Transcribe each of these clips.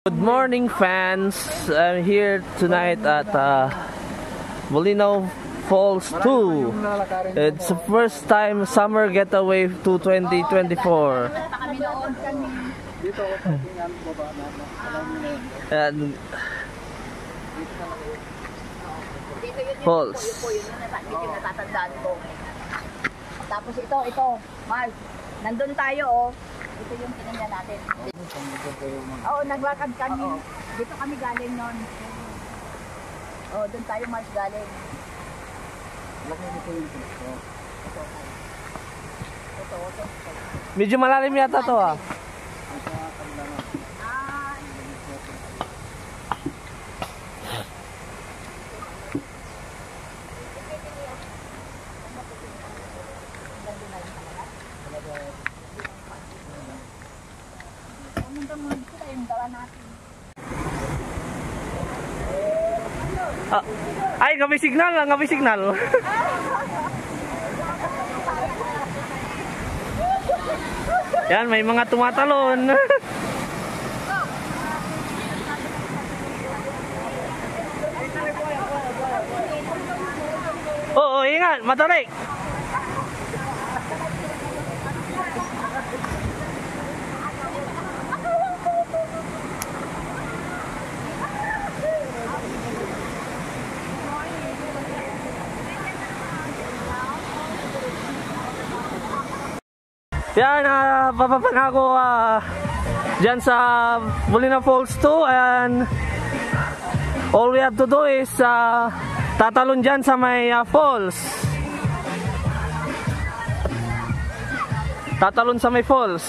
Good morning, fans. I'm here tonight at Molino Falls 2. It's the first time summer getaway to 2024. And falls. Tapos ito, Mark. Nandun tayo, oh. Ito yung tinignan natin. Oo, naglakad kami. Dito kami galing nun. Oo, doon tayo Mark galing. Ito. Medyo malalim yata to ah. Ay, ngabi signal. Yan, may mga tumatalon. Oo, ingat, matarik. Yan, papapan ako dyan sa Molino Falls 2 and all we have to do is tatalon dyan sa may falls. Tatalon sa may falls.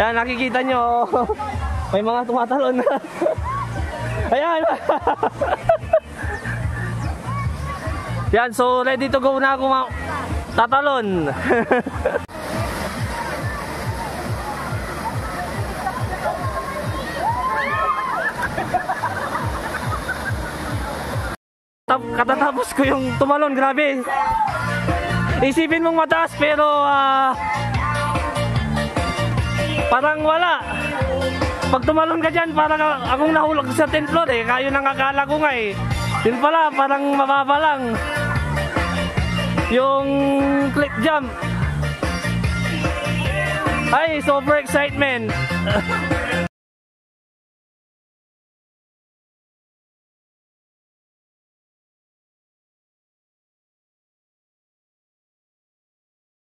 Yan, nakikita nyo, may mga tumatalon na. Ayan. Yan, so ready to go na ako tatalon. Katatapos ko yung tumalon, grabe. Isipin mong mataas pero parang wala. Pag tumalon ka dyan, parang akong nahulog sa 10th floor eh. Kayo nang akala ko nga eh. Yun pala, parang mababa lang yung cliff jump. Ay, super excitement.